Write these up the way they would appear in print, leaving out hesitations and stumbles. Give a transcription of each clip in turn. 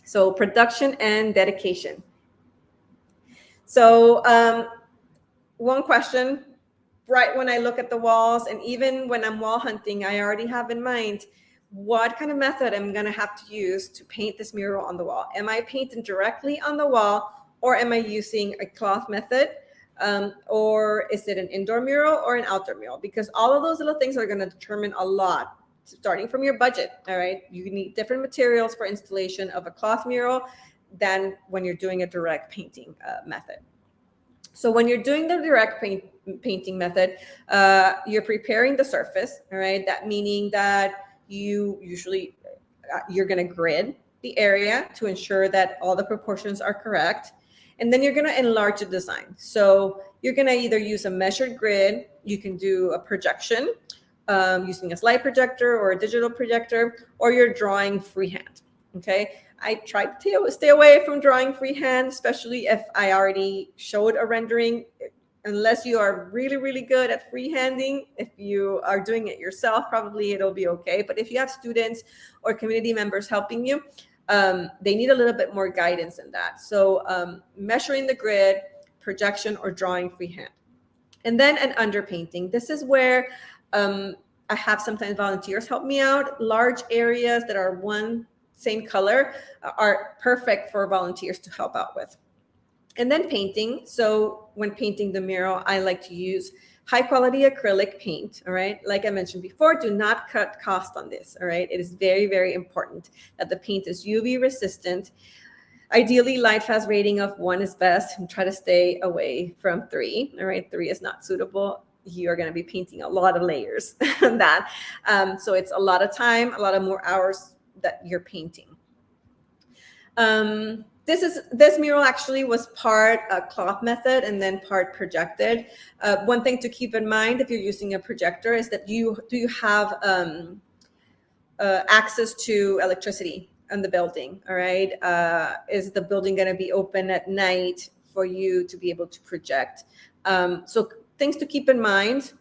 So production and dedication. So one question, right when I look at the walls, and even when I'm wall hunting, I already have in mind what kind of method I'm going to have to use to paint this mural on the wall. Am I painting directly on the wall, or am I using a cloth method? Or is it an indoor mural or an outdoor mural? Because all of those little things are going to determine a lot, starting from your budget. All right, you need different materials for installation of a cloth mural than when you're doing a direct painting method. So when you're doing the direct painting method, you're preparing the surface. All right, that meaning that you're going to grid the area to ensure that all the proportions are correct. And then you're going to enlarge the design. So you're going to either use a measured grid, you can do a projection using a slide projector or a digital projector, or you're drawing freehand. Okay, I try to stay away from drawing freehand, especially if I already showed a rendering. Unless you are really, really good at freehanding, if you are doing it yourself, probably it'll be okay. But if you have students or community members helping you, they need a little bit more guidance in that. So measuring the grid, projection, or drawing freehand. And then an underpainting. This is where I have sometimes volunteers help me out. Large areas that are one same color are perfect for volunteers to help out with. And then painting. So when painting the mural, I like to use high quality acrylic paint. All right. Like I mentioned before, do not cut cost on this. All right. It is very, very important that the paint is UV resistant. Ideally, light fast rating of 1 is best, and try to stay away from 3. All right. 3 is not suitable. You're going to be painting a lot of layers on that. So it's a lot of time, a lot of more hours that you're painting. This mural actually was part cloth method and then part projected. One thing to keep in mind if you're using a projector is that you have access to electricity in the building. All right, is the building going to be open at night for you to be able to project? So things to keep in mind.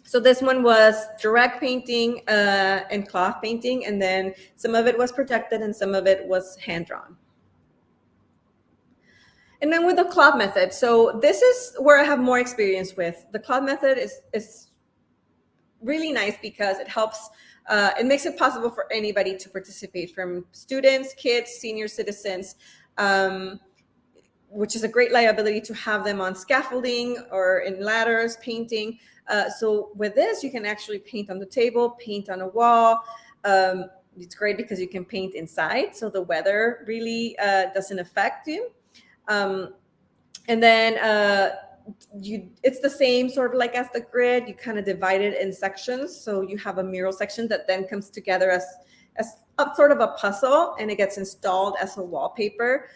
So this one was direct painting and cloth painting, and then some of it was projected and some of it was hand drawn. And then with the cloth method, so this is where I have more experience with. The cloth method is really nice because it helps, it makes it possible for anybody to participate, from students, kids, senior citizens, which is a great liability to have them on scaffolding or in ladders painting. So with this, you can actually paint on the table, paint on a wall. It's great because you can paint inside, so the weather really doesn't affect you. And then it's the same sort of like as the grid. You kind of divide it in sections. So you have a mural section that then comes together as a sort of a puzzle, and it gets installed as a wallpaper.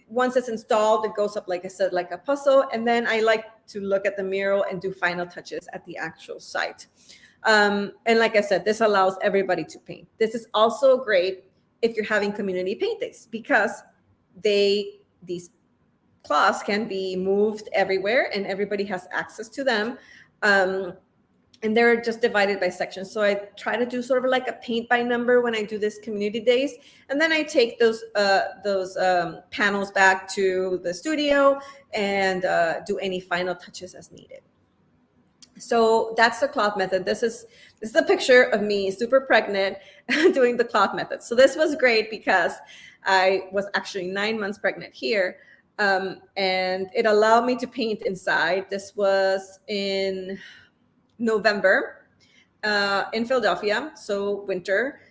Once it's installed, it goes up, like I said, like a puzzle. And then I like to look at the mural and do final touches at the actual site. And like I said, this allows everybody to paint. This is also great if you're having community paintings, because these cloths can be moved everywhere and everybody has access to them. And they're just divided by sections. So I try to do sort of like a paint by number when I do this community days. And then I take those panels back to the studio and do any final touches as needed. So that's the cloth method. This is a picture of me super pregnant doing the cloth method. So this was great because I was actually 9 months pregnant here. And it allowed me to paint inside. This was in November in Philadelphia, so winter.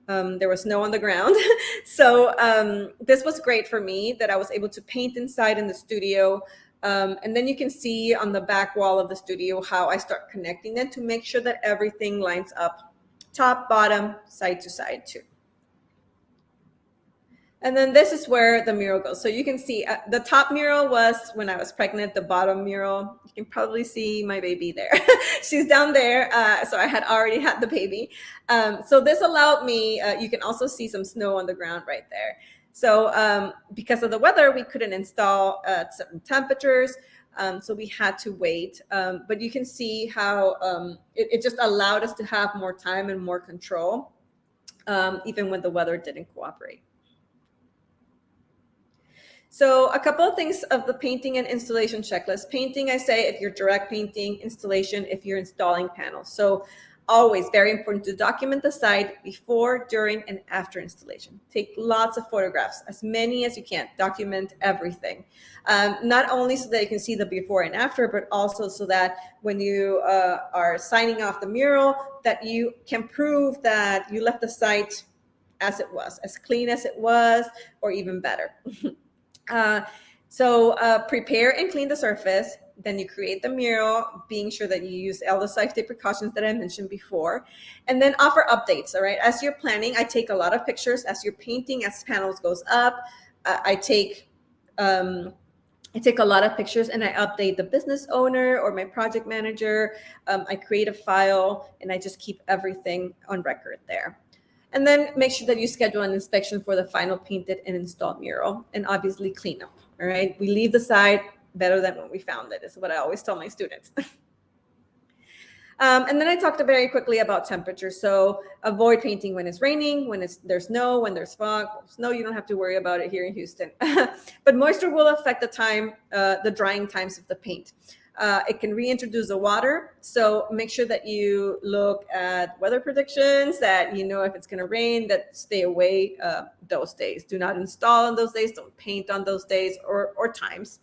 There was snow on the ground. So this was great for me that I was able to paint inside in the studio. And then you can see on the back wall of the studio how I start connecting them to make sure that everything lines up, top, bottom, side to side too. And then this is where the mural goes. So you can see the top mural was when I was pregnant. The bottom mural, you can probably see my baby there. She's down there. So I had already had the baby. So this allowed me, you can also see some snow on the ground right there. So because of the weather, we couldn't install at certain temperatures. So we had to wait. But you can see how it just allowed us to have more time and more control. even when the weather didn't cooperate. So a couple of things of the painting and installation checklist. Painting, I say, if you're direct painting. Installation, if you're installing panels. So always very important to document the site before, during, and after installation. Take lots of photographs, as many as you can. Document everything. Not only so that you can see the before and after, but also so that when you are signing off the mural, that you can prove that you left the site as it was, as clean as it was, or even better. So prepare and clean the surface. Then you create the mural, being sure that you use all the safety precautions that I mentioned before, and then offer updates. All right. As you're planning, I take a lot of pictures. As you're painting, as panels goes up, I take a lot of pictures and I update the business owner or my project manager. I create a file and I just keep everything on record there. And then make sure that you schedule an inspection for the final painted and installed mural, and obviously clean up. All right. We leave the site better than when we found it, is what I always tell my students. And then I talked very quickly about temperature. So avoid painting when it's raining, when there's snow, when there's fog. Snow, you don't have to worry about it here in Houston. But moisture will affect the drying times of the paint. It can reintroduce the water. So make sure that you look at weather predictions, that you know if it's going to rain, that stay away those days. Do not install on those days. Don't paint on those days or times.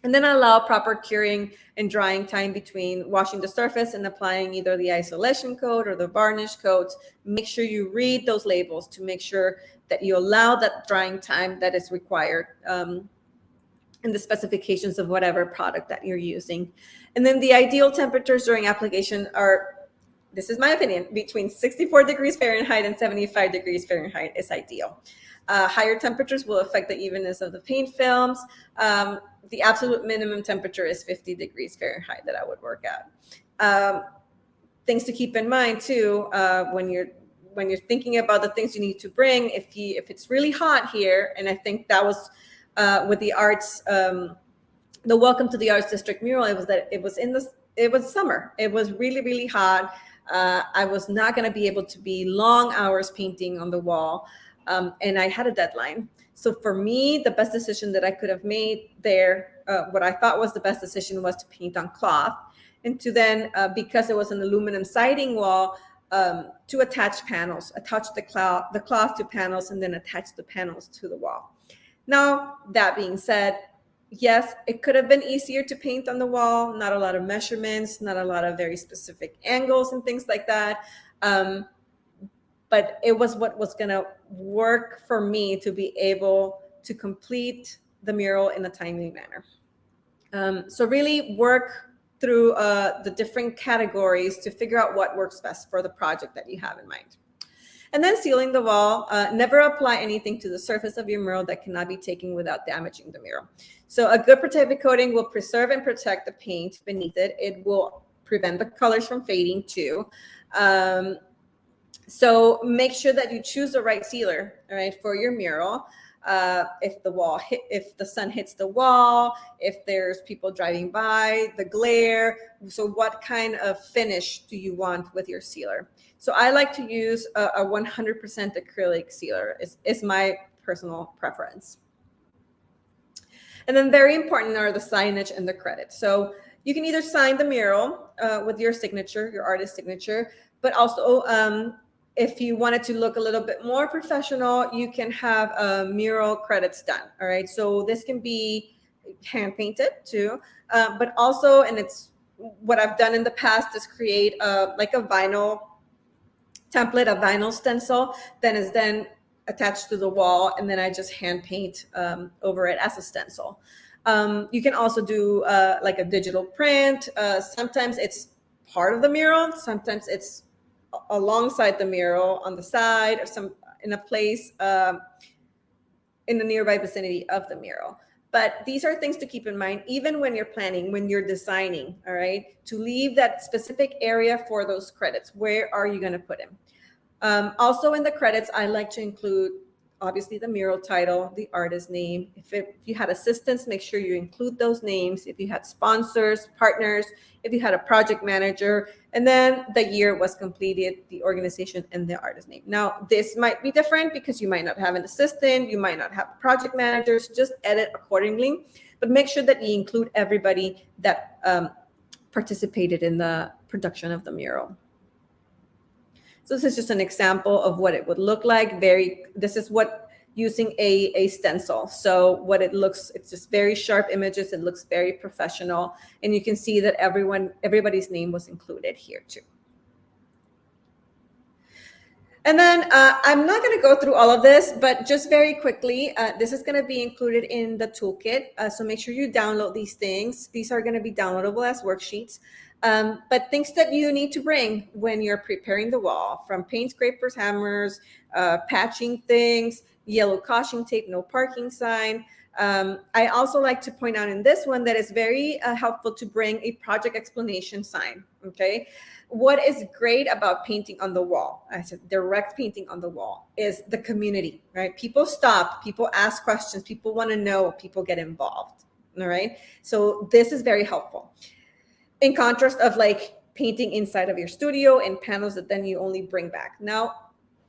And then allow proper curing and drying time between washing the surface and applying either the isolation coat or the varnish coat. Make sure you read those labels to make sure that you allow that drying time that is required in the specifications of whatever product that you're using. And then the ideal temperatures during application are, this is my opinion, between 64 degrees Fahrenheit and 75 degrees Fahrenheit is ideal. Higher temperatures will affect the evenness of the paint films. The absolute minimum temperature is 50 degrees Fahrenheit that I would work at. Things to keep in mind too, when you're thinking about the things you need to bring, if it's really hot here, and I think that was with the arts, the Welcome to the Arts District mural, it was summer. It was really, really hot. I was not going to be able to be long hours painting on the wall. And I had a deadline. So for me, the best decision that I could have made there, what I thought was the best decision, was to paint on cloth, and to then, because it was an aluminum siding wall, to attach panels, attach the cloth to panels, and then attach the panels to the wall. Now, that being said, yes, it could have been easier to paint on the wall, not a lot of measurements, not a lot of very specific angles and things like that. But it was what was going to work for me to be able to complete the mural in a timely manner. So really work through the different categories to figure out what works best for the project that you have in mind. And then sealing the wall. Never apply anything to the surface of your mural that cannot be taken without damaging the mural. So a good protective coating will preserve and protect the paint beneath it. It will prevent the colors from fading too. So make sure that you choose the right sealer, all right, for your mural. If the sun hits the wall, if there's people driving by, the glare. So what kind of finish do you want with your sealer? So I like to use a 100% acrylic sealer. Is my personal preference. And then very important are the signage and the credits. So you can either sign the mural with your signature, your artist signature, but also if you wanted to look a little bit more professional, you can have mural credits done. All right. So this can be hand painted too, but also, and it's what I've done in the past, is create like a vinyl template, a vinyl stencil that is then attached to the wall, and then I just hand paint over it as a stencil. You can also do like a digital print. Sometimes it's part of the mural. Sometimes it's alongside the mural on the side, or in a place in the nearby vicinity of the mural. But these are things to keep in mind, even when you're planning, when you're designing, all right, to leave that specific area for those credits. Where are you going to put them? Also in the credits, I like to include obviously the mural title, the artist name. If you had assistants, make sure you include those names. If you had sponsors, partners, if you had a project manager, and then the year was completed, the organization, and the artist name. Now, this might be different because you might not have an assistant, you might not have project managers, just edit accordingly, but make sure that you include everybody that participated in the production of the mural. So this is just an example of what it would look like. This is what using a stencil. So what it looks, it's just very sharp images. It looks very professional. And you can see that everybody's name was included here too. And then I'm not going to go through all of this, but just very quickly, this is going to be included in the toolkit. So make sure you download these things. These are going to be downloadable as worksheets. But things that you need to bring when you're preparing the wall, from paint scrapers, hammers, patching things, yellow caution tape, no parking sign. I also like to point out in this one that it's very helpful to bring a project explanation sign, okay? What is great about painting on the wall, I said direct painting on the wall, is the community, right? People stop, people ask questions, people want to know, people get involved, all right? So this is very helpful. In contrast of like painting inside of your studio and panels that then you only bring back. Now,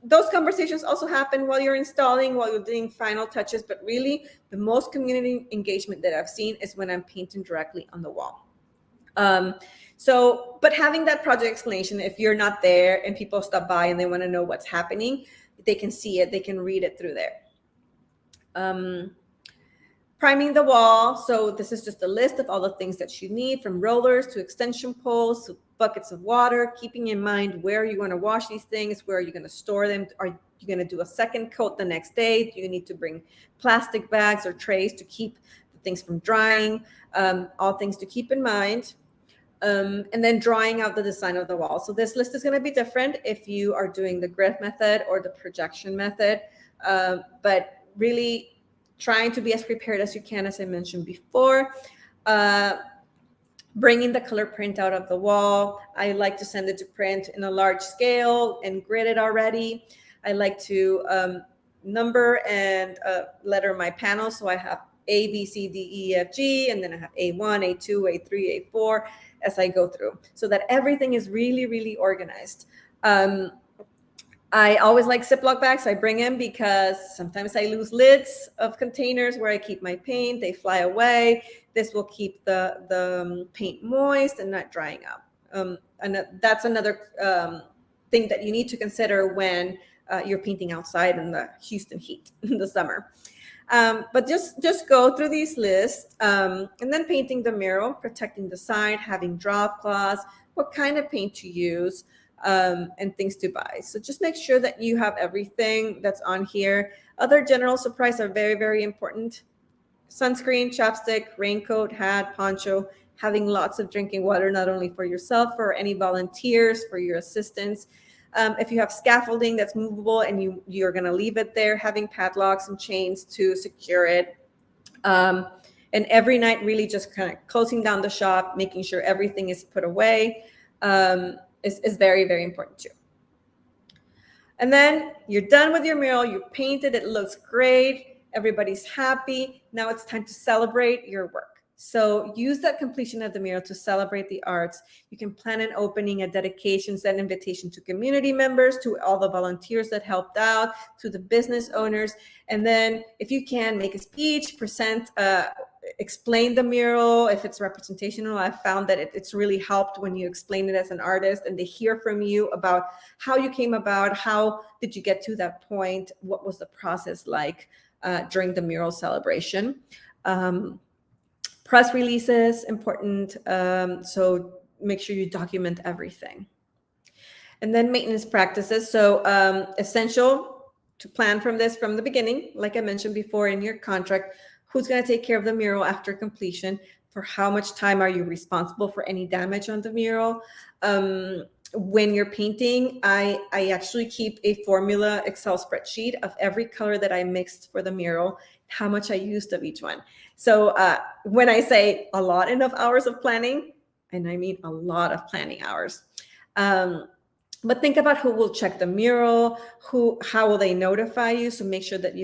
those conversations also happen while you're installing, while you're doing final touches, but really the most community engagement that I've seen is when I'm painting directly on the wall. But having that project explanation, if you're not there and people stop by and they want to know what's happening, they can see it, they can read it through there. Priming the wall. So this is just a list of all the things that you need, from rollers to extension poles to buckets of water, keeping in mind where you're going to wash these things, where are you going to store them? Are you going to do a second coat the next day? Do you need to bring plastic bags or trays to keep the things from drying? All things to keep in mind. And then drawing out the design of the wall. So this list is going to be different if you are doing the grid method or the projection method, but really trying to be as prepared as you can, as I mentioned before. Bringing the color print out of the wall. I like to send it to print in a large scale and grid it already. I like to number and letter my panels. So I have A, B, C, D, E, F, G, and then I have A1, A2, A3, A4 as I go through, so that everything is really, really organized. I always like Ziploc bags. I bring them because sometimes I lose lids of containers where I keep my paint. They fly away. This will keep the paint moist and not drying out. And that's another thing that you need to consider when you're painting outside in the Houston heat in the summer. But just go through these lists, and then painting the mural, protecting the side, having drop cloths, what kind of paint to use, and things to buy. So just make sure that you have everything that's on here. Other general supplies are very, very important. Sunscreen, chapstick, raincoat, hat, poncho, having lots of drinking water, not only for yourself, for any volunteers, for your assistants. If you have scaffolding that's movable and you're going to leave it there, having padlocks and chains to secure it. And every night, really just kind of closing down the shop, making sure everything is put away, is very, very important too. And then you're done with your mural, you painted, it looks great, everybody's happy. Now it's time to celebrate your work. So use that completion of the mural to celebrate the arts. You can plan an opening, a dedication, send invitation to community members, to all the volunteers that helped out, to the business owners. And then if you can, make a speech, present, explain the mural. If it's representational, I've found that it's really helped when you explain it as an artist and they hear from you about how you came about, how did you get to that point, what was the process like during the mural celebration. Press releases, important. So make sure you document everything. And then maintenance practices. So essential to plan from the beginning, like I mentioned before in your contract, who's going to take care of the mural after completion? For how much time are you responsible for any damage on the mural? When you're painting, I actually keep a formula Excel spreadsheet of every color that I mixed for the mural, how much I used of each one. So when I say a lot enough hours of planning, and I mean a lot of planning hours, But think about who will check the mural, how will they notify you? So make sure that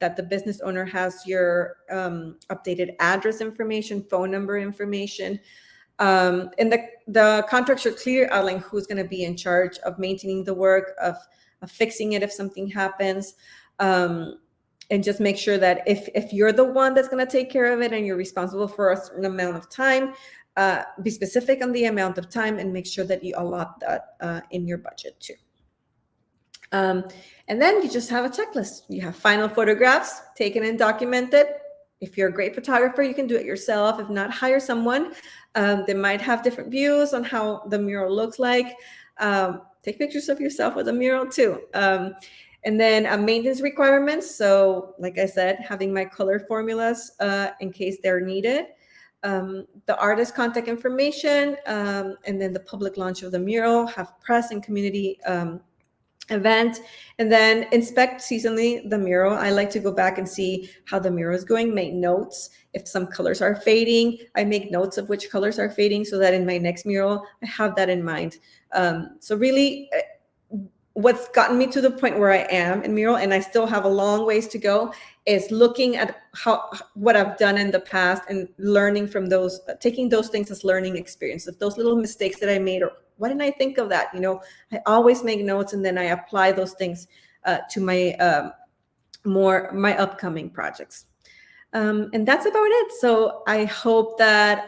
that the business owner has your updated address information, phone number information, and the contract should clearly outline who's going to be in charge of maintaining the work, of fixing it if something happens. And just make sure that if you're the one that's going to take care of it and you're responsible for a certain amount of time, be specific on the amount of time and make sure that you allot that in your budget too. And then you just have a checklist. You have final photographs taken and documented. If you're a great photographer, you can do it yourself. If not, hire someone. They might have different views on how the mural looks like. Take pictures of yourself with a mural too. And then maintenance requirements. So like I said, having my color formulas in case they're needed. The artist contact information, and then the public launch of the mural, have press and community event, and then inspect seasonally the mural. I like to go back and see how the mural is going, make notes. If some colors are fading, I make notes of which colors are fading so that in my next mural, I have that in mind. So really, what's gotten me to the point where I am in mural, and I still have a long ways to go, is looking at what I've done in the past and learning from those, taking those things as learning experiences, those little mistakes that I made, or why didn't I think of that? I always make notes and then I apply those things to my upcoming projects. And that's about it. So I hope that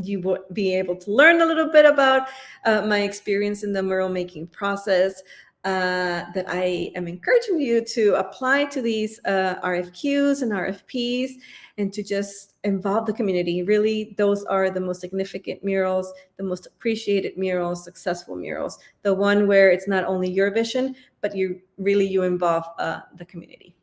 you will be able to learn a little bit about my experience in the mural making process, that I am encouraging you to apply to these RFQs and RFPs, and to just involve the community. Really, those are the most significant murals, the most appreciated murals, successful murals, the one where it's not only your vision, but you involve the community.